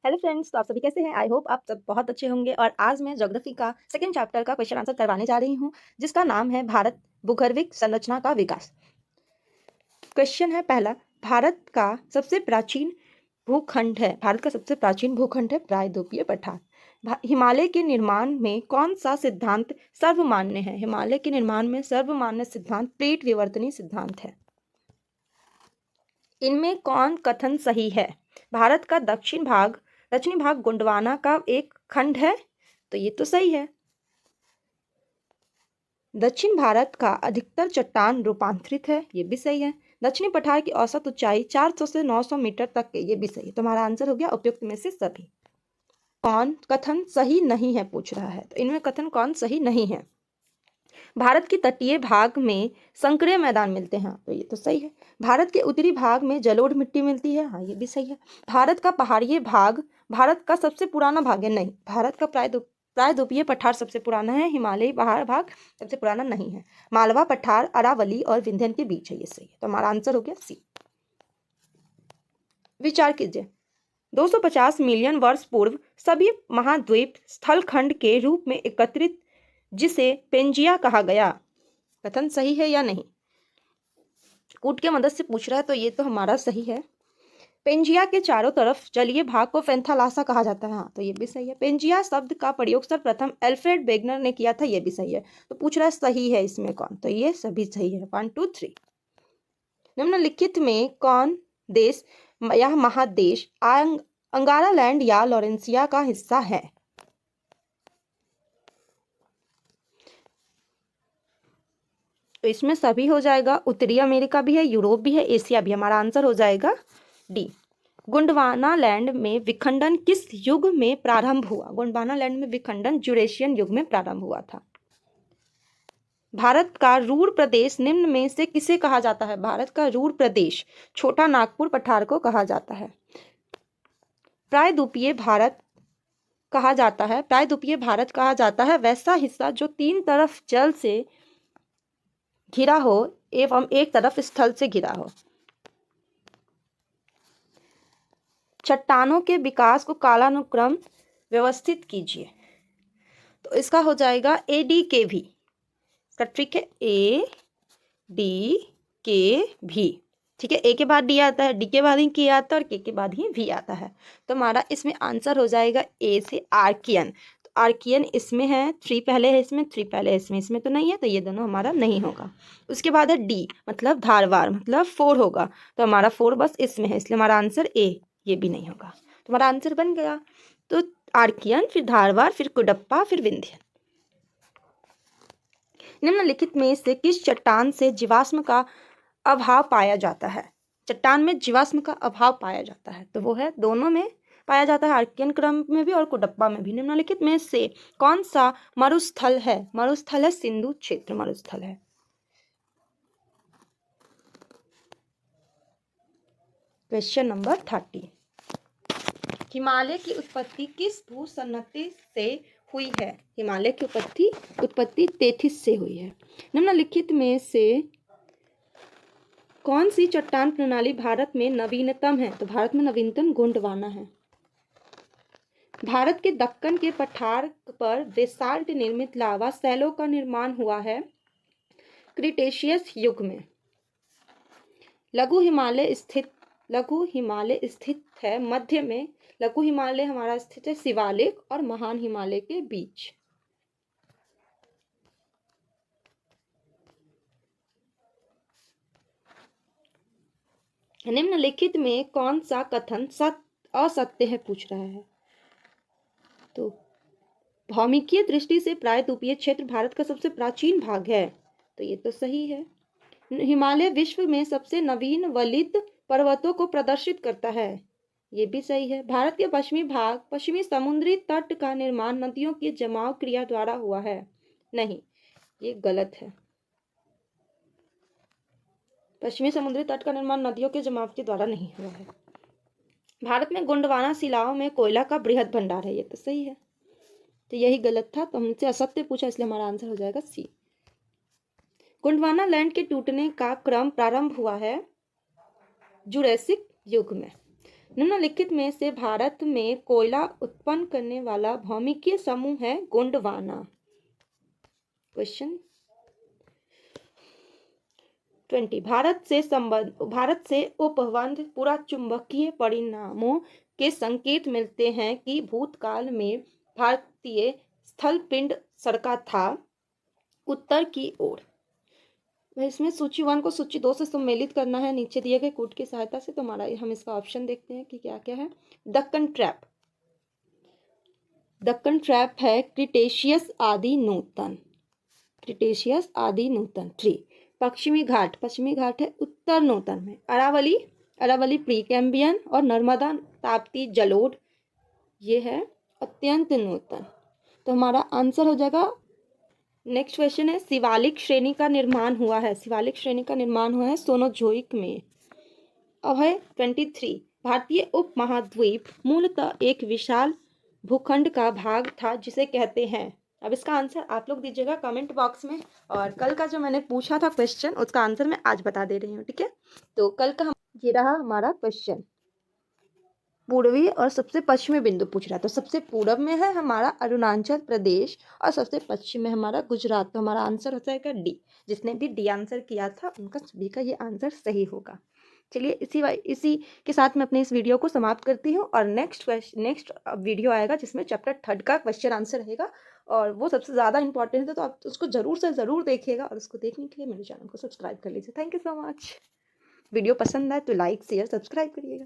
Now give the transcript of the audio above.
Hello friends, तो आप सभी कैसे हैं? आई होप आप सब बहुत अच्छे होंगे। और आज मैं ज्योग्राफी का सेकंड चैप्टर का क्वेश्चन आंसर करवाने जा रही हूँ, जिसका नाम है भारत भूगर्भिक संरचना का विकास। क्वेश्चन है पहला, भारत का सबसे प्राचीन भूखंड है प्रायद्वीपीय पठार। हिमालय के निर्माण में कौन सा सिद्धांत सर्वमान्य है? हिमालय के निर्माण में सर्वमान्य सिद्धांत प्लेट विवर्तनी सिद्धांत है। इनमें कौन कथन सही है? भारत का दक्षिणी भाग गोंडवाना का एक खंड है, तो ये तो सही है। दक्षिण भारत का अधिकतर चट्टान रूपांतरित है, ये भी सही है। दक्षिणी पठार की औसत ऊंचाई 400 से 900 मीटर तक है, ये भी सही है। तो हमारा आंसर हो गया उपयुक्त में से सभी। कौन कथन सही नहीं है पूछ रहा है, तो इनमें कथन कौन सही नहीं है? भारत के तटीय भाग में संकरीय मैदान मिलते हैं, तो ये तो सही है। भारत के उत्तरी भाग में जलोढ़ मिट्टी मिलती है, हाँ ये भी सही है। भारत का पहाड़ीय भाग भारत का सबसे पुराना भाग है, नहीं। भारत का प्रायद्वीपीय पठार सबसे पुराना है, हिमालयी पहाड़ भाग सबसे पुराना नहीं है। मालवा पठार अरावली और विंध्य के बीच है, ये सही है। तो हमारा आंसर हो गया सी। विचार कीजिए, 250 मिलियन वर्ष पूर्व सभी महाद्वीप स्थलखंड के रूप में एकत्रित, जिसे पेंजिया कहा गया। कथन सही है या नहीं? कूट के मदद से पूछ रहा है, तो ये तो हमारा सही है। पेंजिया के चारों तरफ जलीय भाग को पेंथालासा कहा जाता है, हाँ तो ये भी सही है। पेंजिया शब्द का प्रयोग सर्वप्रथम एल्फ्रेड वेगनर ने किया था, ये भी सही है। तो पूछ रहा है सही है इसमें कौन, तो ये सभी सही है। 1 2 3। निम्नलिखित में कौन देश या महादेश अंगारा लैंड या लॉरेंसिया का हिस्सा है? तो इसमें सभी हो जाएगा, उत्तरी अमेरिका भी है, यूरोप भी है, एशिया भी। हमारा आंसर हो जाएगा डी। गोंडवाना लैंड में विखंडन किस युग में प्रारंभ हुआ? गोंडवाना लैंड में विखंडन जुरेशियन युग में प्रारंभ हुआ था। भारत का रूर प्रदेश निम्न में से किसे कहा जाता है? भारत का रूर प्रदेश छोटा नागपुर पठार को कहा जाता है। प्रायद्वीपीय भारत कहा जाता है वैसा हिस्सा जो तीन तरफ जल से घिरा हो एवं एक तरफ स्थल से घिरा हो। चट्टानों के विकास को कालानुक्रम व्यवस्थित कीजिए। तो इसका हो जाएगा ए डी के भी। ट्रिक है ए डी के भी, ठीक है। ए के बाद डी आता है, डी के बाद ही के आता है और के बाद ही भी आता है। तो हमारा इसमें आंसर हो जाएगा ए से आर्कियन। तो आर्कियन इसमें है, 3 पहले है इसमें, 3 पहले है इसमें तो नहीं है, तो ये दोनों हमारा नहीं होगा। उसके बाद है डी मतलब धारवाड़, मतलब 4 होगा। तो हमारा 4 बस इसमें है, इसलिए हमारा आंसर ए, ये भी नहीं होगा। तो हमारा आंसर बन गया। तो आर्कियन, फिर धारवाड़, फिर कुडप्पा, फिर विंध्य। निम्नलिखित में से किस चट्टान से जीवाश्म का अभाव पाया जाता है? चट्टान में जीवाश्म का अभाव पाया जाता है, तो वो है दोनों में पाया जाता है, आर्कियन क्रम में भी और कुडप्पा में भी। निम्नलिखित में से कौन सा मरुस्थल है? मरुस्थल है सिंधु क्षेत्र मरुस्थल है। क्वेश्चन नंबर 30, हिमालय की उत्पत्ति किस भूसन्नति से हुई है? हिमालय की उत्पत्ति तेथिस से हुई है। निम्नलिखित में से कौन सी चट्टान प्रणाली भारत में नवीनतम है? तो भारत में नवीनतम गोंडवाना है। भारत के दक्कन के पठार पर बेसाल्ट निर्मित लावा सैलों का निर्माण हुआ है क्रिटेशियस युग में। लघु हिमालय स्थित है मध्य में। लघु हिमालय हमारा स्थित है शिवालिक और महान हिमालय के बीच। निम्नलिखित में कौन सा कथन असत्य है पूछ रहा है। तो भौमिकीय दृष्टि से प्रायद्वीपीय क्षेत्र भारत का सबसे प्राचीन भाग है, तो ये तो सही है। हिमालय विश्व में सबसे नवीन वलित पर्वतों को प्रदर्शित करता है, ये भी सही है। भारत के पश्चिमी समुद्री तट का निर्माण नदियों की जमाव क्रिया द्वारा हुआ है, नहीं, ये गलत है। पश्चिमी समुद्री तट का निर्माण नदियों के जमाव के द्वारा नहीं हुआ है। भारत में गोंडवाना शिलाओं में कोयला का बृहद भंडार है, ये तो सही है। तो यही गलत था, तो हमसे असत्य पूछा, इसलिए हमारा आंसर हो जाएगा सी। गोंडवाना लैंड के टूटने का क्रम प्रारंभ हुआ है जुरैसिक युग में। निम्नलिखित में से भारत में कोयला उत्पन्न करने वाला भौमिकीय समूह है गोंडवाना। क्वेश्चन 20। भारत से उपबंध पुरा चुंबकीय परिणामों के संकेत मिलते हैं कि भूतकाल में भारतीय स्थल पिंड सरका था उत्तर की ओर। इसमें सूची 1 को सूची 2 से सम्मिलित करना है नीचे दिए गए कोड की सहायता से। तो हमारा हम इसका ऑप्शन देखते हैं कि क्या क्या है। दक्कन ट्रैप, दक्कन ट्रैप है क्रिटेशियस आदि नूतन, क्रिटेशियस आदि नूतन। 3 पश्चिमी घाट, पश्चिमी घाट है उत्तर नूतन में। Aravalli, Aravalli Precambrian. और नर्मदा ताप्ती जलोढ़ ये है अत्यंत नूतन। तो हमारा आंसर हो जाएगा। नेक्स्ट क्वेश्चन है शिवालिक श्रेणी का निर्माण हुआ है, शिवालिक श्रेणी का निर्माण हुआ है सोनोजोइक में। अब है 23। भारतीय उपमहाद्वीप मूलतः एक विशाल भूखंड का भाग था जिसे कहते हैं। अब इसका आंसर आप लोग दीजिएगा कमेंट बॉक्स में। और कल का जो मैंने पूछा था क्वेश्चन उसका आंसर मैं आज बता दे रही हूँ, ठीक है। तो कल का ये रहा हमारा क्वेश्चन। पूर्वी और सबसे पश्चिमी बिंदु पूछ रहा है। तो सबसे पूर्व में है हमारा अरुणाचल प्रदेश और सबसे पश्चिम में हमारा गुजरात। तो हमारा आंसर हो जाएगा डी। जिसने भी डी आंसर किया था उनका सभी का ये आंसर सही होगा। चलिए इसी के साथ मैं अपने इस वीडियो को समाप्त करती हूँ। और नेक्स्ट वीडियो आएगा जिसमें चैप्टर 3 का क्वेश्चन आंसर रहेगा और वो सबसे ज़्यादा इंपॉर्टेंट है। तो आप उसको ज़रूर से ज़रूर देखिएगा और उसको देखने के लिए मेरे चैनल को सब्सक्राइब कर लीजिए। Thank you so much. Video पसंद आए तो लाइक शेयर सब्सक्राइब करिएगा।